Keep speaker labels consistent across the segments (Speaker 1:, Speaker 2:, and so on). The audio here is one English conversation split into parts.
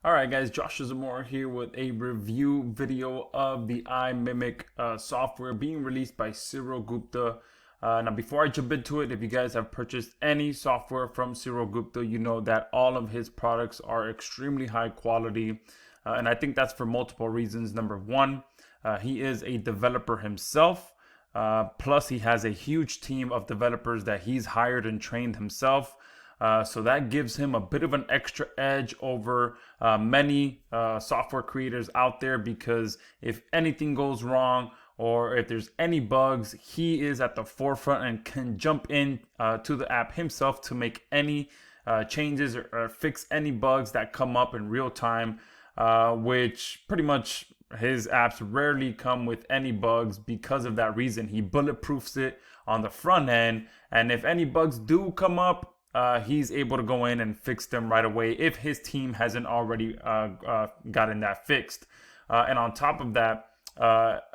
Speaker 1: Alright guys, Josh Zamora here with a review video of the iMimic software being released by Cyril Gupta. Now before I jump into it, if you guys have purchased any software from Cyril Gupta, you know that all of his products are extremely high quality. And I think that's for multiple reasons. Number one, he is a developer himself. Plus he has a huge team of developers that he's hired and trained himself. So that gives him a bit of an extra edge over many software creators out there, because if anything goes wrong or if there's any bugs, he is at the forefront and can jump in to the app himself to make any changes or fix any bugs that come up in real time, which pretty much his apps rarely come with any bugs. Because of that reason, he bulletproofs it on the front end, and if any bugs do come up, he's able to go in and fix them right away if his team hasn't already gotten that fixed. And on top of that,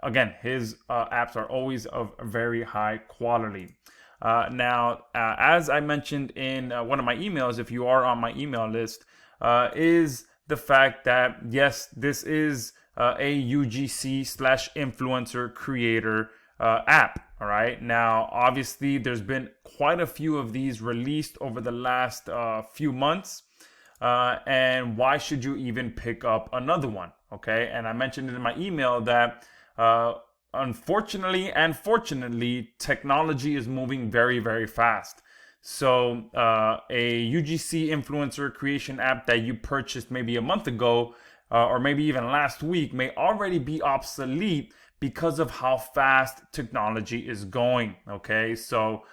Speaker 1: again, his apps are always of very high quality. Now, as I mentioned in one of my emails, if you are on my email list, is the fact that, yes, this is a UGC / influencer creator app. All right. Now, obviously, there's been quite a few of these released over the last few months. And why should you even pick up another one? Okay. And I mentioned in my email that unfortunately and fortunately, technology is moving very, very fast. So a UGC influencer creation app that you purchased maybe a month ago or maybe even last week may already be obsolete because of how fast technology is going. Okay, so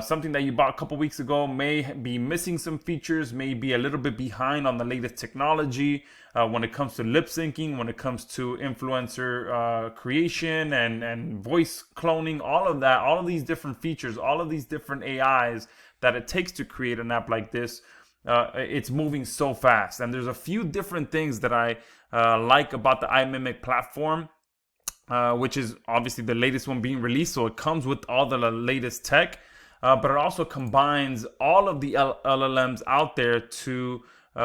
Speaker 1: something that you bought a couple weeks ago may be missing some features, may be a little bit behind on the latest technology when it comes to lip syncing, when it comes to influencer creation and voice cloning, all of that, all of these different features, all of these different AIs that it takes to create an app like this. It's moving so fast, and there's a few different things that I like about the iMimic platform, which is obviously the latest one being released, so it comes with all the latest tech, but it also combines all of the LLMs out there to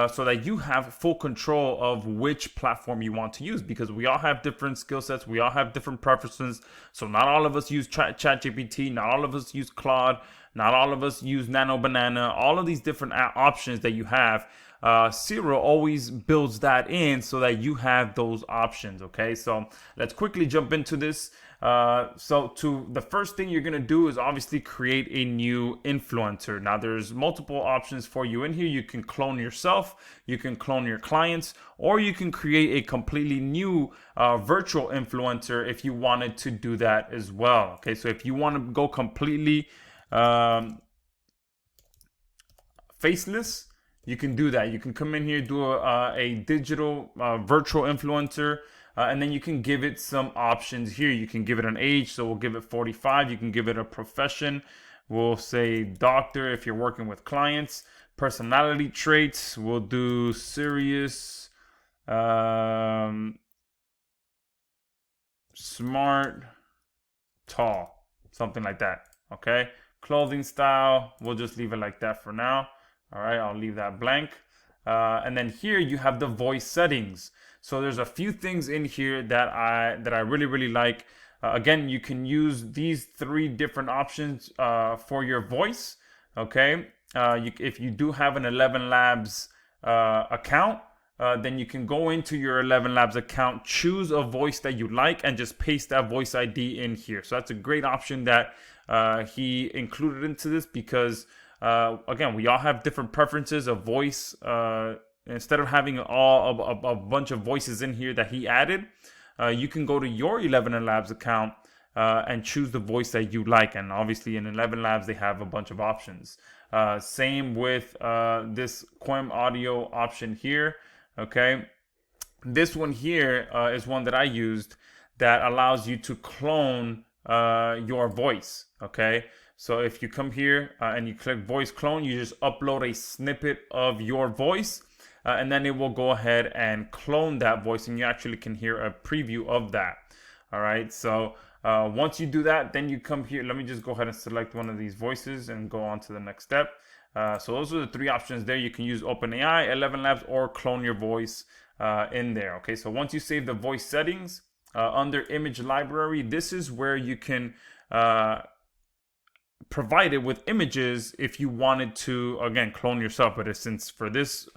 Speaker 1: so that you have full control of which platform you want to use, because we all have different skill sets, we all have different preferences. So not all of us use ChatGPT, not all of us use Claude, not all of us use Nano Banana. All of these different options that you have, Cyril always builds that in so that you have those options. Okay, so let's quickly jump into this. The first thing you're gonna do is obviously create a new influencer. Now there's multiple options for you in here. You can clone yourself, you can clone your clients, or you can create a completely new virtual influencer if you wanted to do that as well. Okay, so if you want to go completely faceless, you can do that. You can come in here, do a digital virtual influencer, and then you can give it some options here. You can give it an age, so we'll give it 45. You can give it a profession, we'll say doctor if you're working with clients. Personality traits, we'll do serious, smart, tall, something like that. Okay, clothing style, we'll just leave it like that for now. All right, I'll leave that blank. And then here you have the voice settings. So there's a few things in here that I really like. Again, you can use these three different options for your voice. Okay, if you do have an 11 Labs account, then you can go into your 11 Labs account, choose a voice that you like, and just paste that voice ID in here. So that's a great option that he included into this, because again, we all have different preferences of voice. Instead of having a bunch of voices in here that he added, you can go to your 11 Labs account and choose the voice that you like. And obviously in 11 Labs, they have a bunch of options. Same with this Quem audio option here. Okay, this one here is one that I used that allows you to clone your voice. Okay, so if you come here and you click voice clone, you just upload a snippet of your voice, and then it will go ahead and clone that voice, and you actually can hear a preview of that. All right, so once you do that, then you come here. Let me just go ahead and select one of these voices and go on to the next step. So those are the three options there. You can use OpenAI, 11 Labs, or clone your voice in there. Okay, so once you save the voice settings under image library, this is where you can provide it with images if you wanted to, again, clone yourself. But since for this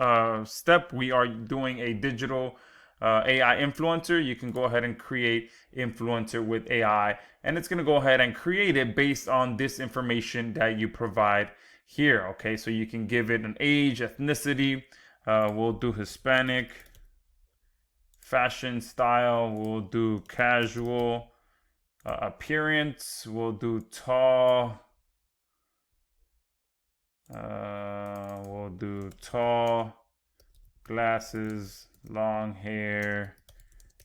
Speaker 1: step we are doing a digital AI influencer, you can go ahead and create influencer with AI, and it's going to go ahead and create it based on this information that you provide here. Okay, so you can give it an age, ethnicity, we'll do Hispanic, fashion style, we'll do casual, appearance, we'll do tall, we'll do tall, glasses, long hair,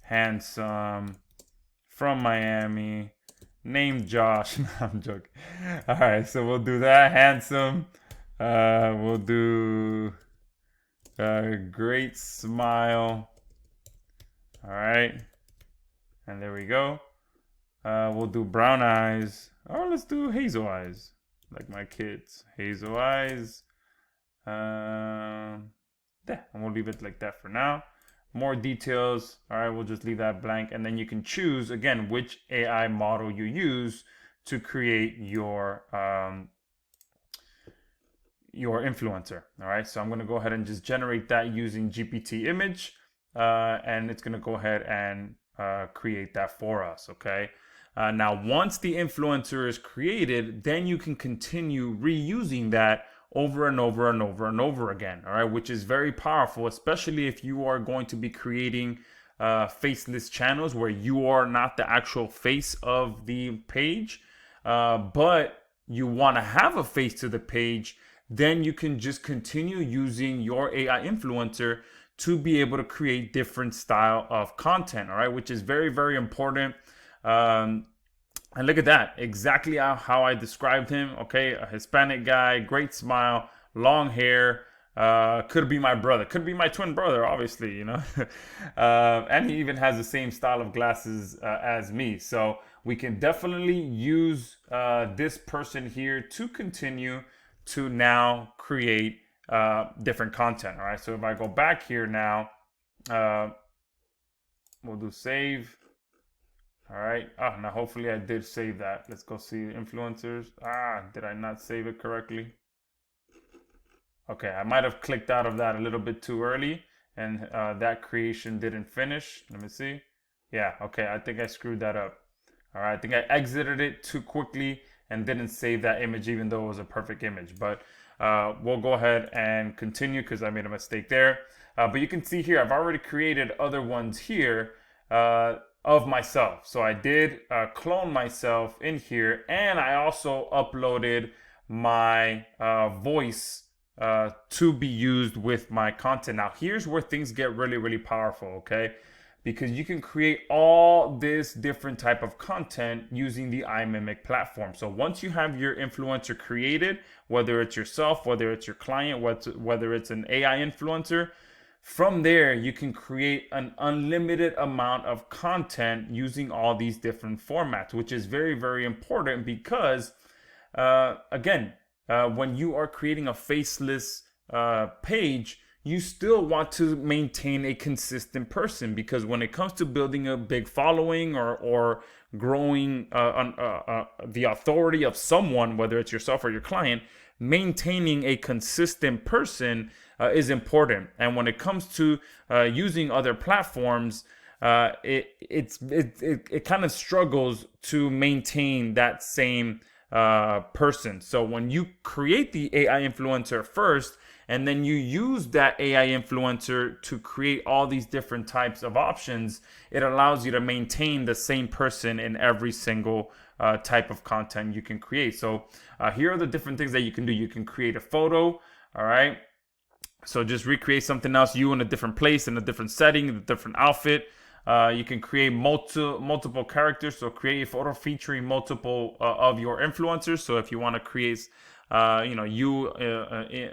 Speaker 1: handsome, from Miami, named Josh. No, I'm joking. All right, so we'll do that. Handsome. We'll do great smile. All right, and there we go. We'll do brown eyes, or let's do hazel eyes, like my kids. Hazel eyes. Yeah, and we'll leave it like that for now. More details, all right, we'll just leave that blank, and then you can choose again which AI model you use to create your influencer. All right, so I'm going to go ahead and just generate that using GPT image, and it's going to go ahead and create that for us. Okay, now once the influencer is created, then you can continue reusing that over and over and over and over again. All right, which is very powerful, especially if you are going to be creating faceless channels where you are not the actual face of the page, but you want to have a face to the page. Then you can just continue using your AI influencer to be able to create different style of content. All right, which is very, very important. And look at that, exactly how I described him. Okay, a Hispanic guy, great smile, long hair, could be my brother, could be my twin brother, obviously, you know. And he even has the same style of glasses as me. So we can definitely use this person here to continue to now create different content. All right, so if I go back here now, we'll do save. All right. Now hopefully I did save that. Let's go see influencers. Did I not save it correctly? Okay, I might have clicked out of that a little bit too early, and that creation didn't finish. Let me see. Yeah, okay, I think I screwed that up. All right, I think I exited it too quickly and didn't save that image, even though it was a perfect image. But we'll go ahead and continue because I made a mistake there. But you can see here, I've already created other ones here of myself. So I did clone myself in here, and I also uploaded my voice to be used with my content. Now here's where things get really, really powerful, okay? Because you can create all this different type of content using the iMimic platform. So once you have your influencer created, whether it's yourself, whether it's your client, whether it's an AI influencer, from there, you can create an unlimited amount of content using all these different formats, which is very, very important because, again, when you are creating a faceless page, you still want to maintain a consistent person, because when it comes to building a big following or growing the authority of someone, whether it's yourself or your client, maintaining a consistent person is important. And when it comes to using other platforms, it kind of struggles to maintain that same person. So when you create the AI influencer first, and then you use that AI influencer to create all these different types of options, it allows you to maintain the same person in every single type of content you can create. So here are the different things that you can do. You can create a photo, all right? So just recreate something else, you in a different place, in a different setting, in a different outfit. You can create multiple characters. So create a photo featuring multiple of your influencers. So if you want to create you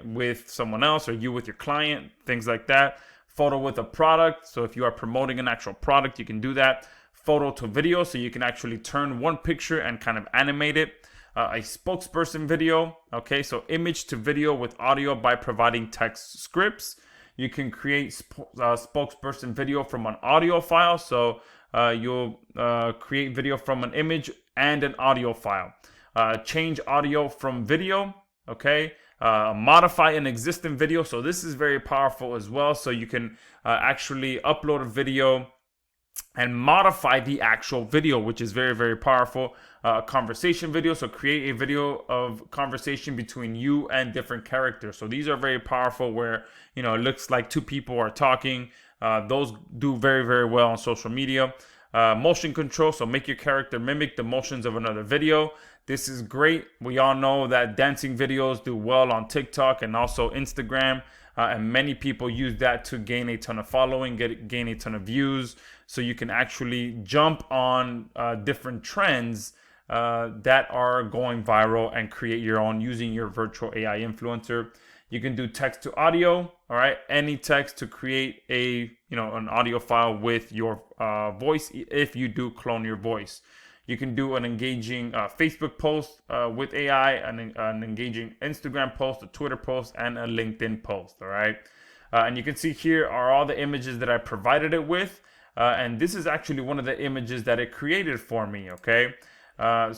Speaker 1: with someone else, or you with your client, things like that. Photo with a product. So if you are promoting an actual product, you can do that. Photo to video. So you can actually turn one picture and kind of animate it. a spokesperson video. Okay, so image to video with audio by providing text scripts. You can create spokesperson video from an audio file. So you'll create video from an image and an audio file. Change audio from video. Okay. Modify an existing video. So this is very powerful as well. So you can actually upload a video and modify the actual video, which is very, very powerful. Conversation video, so create a video of conversation between you and different characters. So these are very powerful, where it looks like two people are talking. Those do very, very well on social media. Motion control, so make your character mimic the motions of another video. This is great. We all know that dancing videos do well on TikTok and also Instagram. And many people use that to gain a ton of following, gain a ton of views. So you can actually jump on different trends that are going viral and create your own using your virtual AI influencer. You can do text to audio, all right? Any text to create an audio file with your voice if you do clone your voice. You can do an engaging Facebook post with AI, an engaging Instagram post, a Twitter post, and a LinkedIn post, all right? And you can see here are all the images that I provided it with. And this is actually one of the images that it created for me, okay? I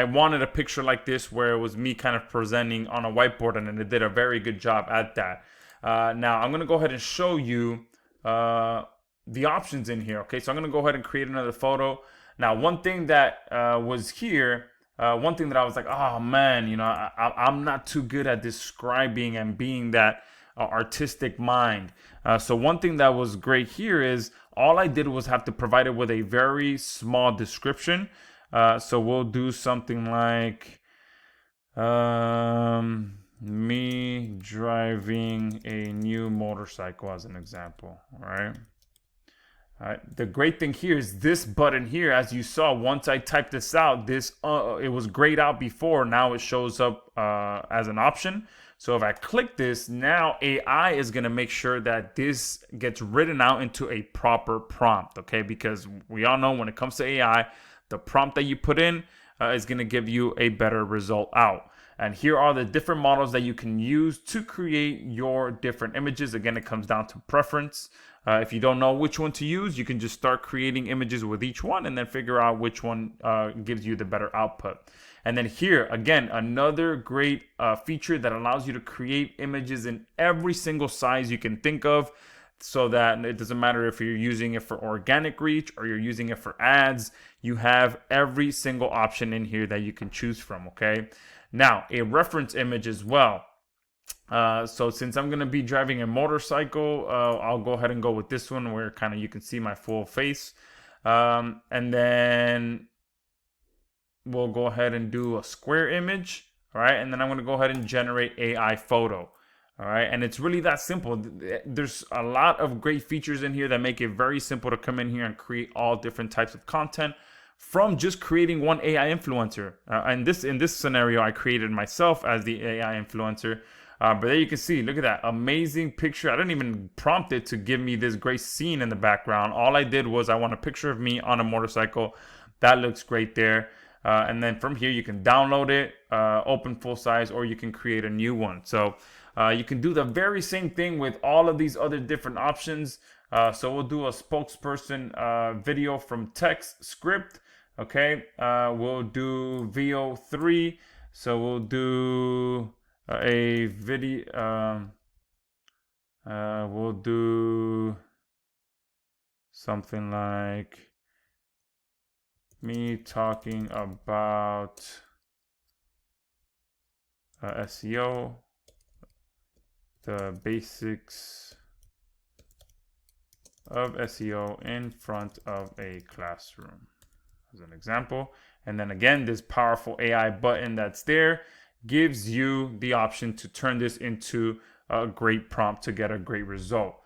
Speaker 1: wanted a picture like this where it was me kind of presenting on a whiteboard, and it did a very good job at that. Now, I'm going to go ahead and show you the options in here. Okay, so I'm going to go ahead and create another photo. Now, one thing that was here, one thing that I was like, oh man, I'm not too good at describing and being that artistic mind. So one thing that was great here is all I did was have to provide it with a very small description. So we'll do something like me driving a new motorcycle as an example. All right. The great thing here is this button here, as you saw, once I typed this out, it was grayed out before. Now it shows up as an option. So if I click this, now AI is going to make sure that this gets written out into a proper prompt, okay? Because we all know when it comes to AI, the prompt that you put in is going to give you a better result out. And here are the different models that you can use to create your different images. Again, it comes down to preference. If you don't know which one to use, you can just start creating images with each one and then figure out which one gives you the better output. And then here, again, another great feature that allows you to create images in every single size you can think of, so that it doesn't matter if you're using it for organic reach or you're using it for ads. You have every single option in here that you can choose from, okay? Now, a reference image as well. So since I'm going to be driving a motorcycle, I'll go ahead and go with this one where kind of you can see my full face. And then we'll go ahead and do a square image. All right. And then I'm going to go ahead and generate AI photo. All right. And it's really that simple. There's a lot of great features in here that make it very simple to come in here and create all different types of content from just creating one AI influencer. And in this scenario, I created myself as the AI influencer. But there you can see, look at that amazing picture. I didn't even prompt it to give me this great scene in the background. All I did was I want a picture of me on a motorcycle. That looks great there. And then from here, you can download it, open full size, or you can create a new one. So you can do the very same thing with all of these other different options. So we'll do a spokesperson video from text script. Okay, we'll do VO3. So we'll do a video. We'll do something like me talking about SEO, the basics of SEO in front of a classroom, as an example. And then again, this powerful AI button that's there gives you the option to turn this into a great prompt to get a great result.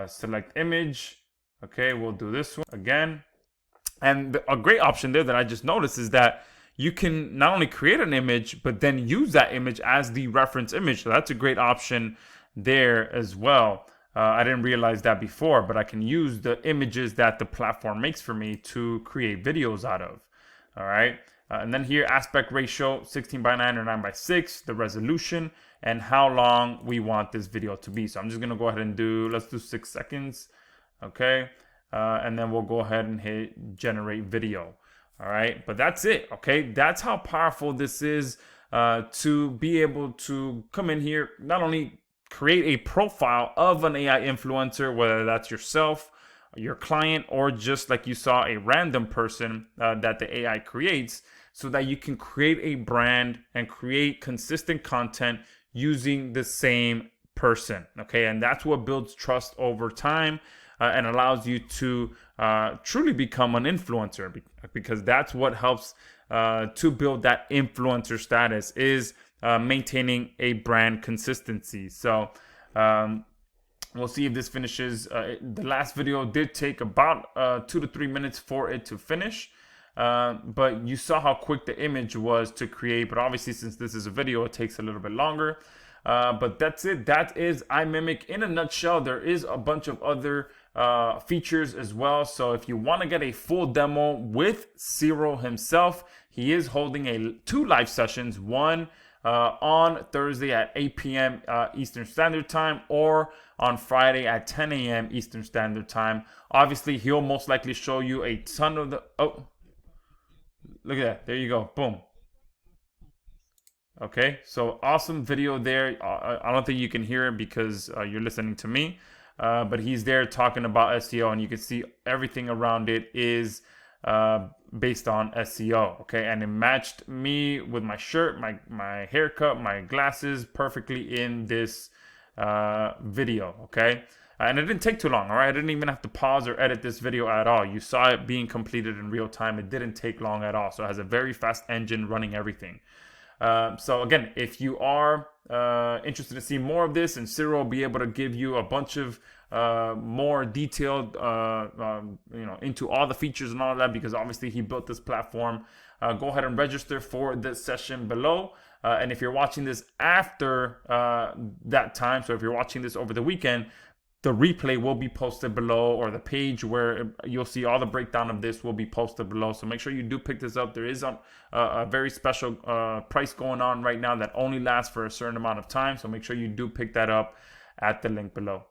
Speaker 1: Select image. Okay, we'll do this one again. And a great option there that I just noticed is that you can not only create an image, but then use that image as the reference image. So that's a great option there as well. I didn't realize that before, but I can use the images that the platform makes for me to create videos out of. All right. And then here, aspect ratio, 16 by 9 or 9 by 6, the resolution, and how long we want this video to be. So I'm just going to go ahead and let's do 6 seconds. Okay. And then we'll go ahead and hit generate video. All right. But that's it. Okay. That's how powerful this is to be able to come in here, not only create a profile of an AI influencer, whether that's yourself, your client, or just like you saw a random person that the AI creates, so that you can create a brand and create consistent content using the same person. Okay, and that's what builds trust over time and allows you to truly become an influencer, because that's what helps to build that influencer status, is maintaining a brand consistency. So we'll see if this finishes. The last video did take about 2 to 3 minutes for it to finish. But you saw how quick the image was to create. But obviously, since this is a video, it takes a little bit longer. But that's it. That is iMimic in a nutshell. There is a bunch of other features as well. So if you want to get a full demo with Cyril himself, he is holding 2 live sessions. One on Thursday at 8 p.m. Eastern Standard Time, or on Friday at 10 a.m. Eastern Standard Time. Obviously, he'll most likely show you a ton of the... Oh, look at that. There you go. Boom. Okay, so awesome video there. I don't think you can hear it because you're listening to me. But he's there talking about SEO, and you can see everything around it is based on SEO. Okay, and it matched me with my shirt, my haircut, my glasses perfectly in this video. Okay, and it didn't take too long. All right, I didn't even have to pause or edit this video at all. You saw it being completed in real time. It didn't take long at all. So it has a very fast engine running everything. So again, if you are interested to see more of this, and Cyril will be able to give you a bunch of more detailed, into all the features and all of that, because obviously he built this platform. Go ahead and register for this session below. And if you're watching this after that time, so if you're watching this over the weekend, the replay will be posted below, or the page where you'll see all the breakdown of this will be posted below. So make sure you do pick this up. There is a very special price going on right now that only lasts for a certain amount of time. So make sure you do pick that up at the link below.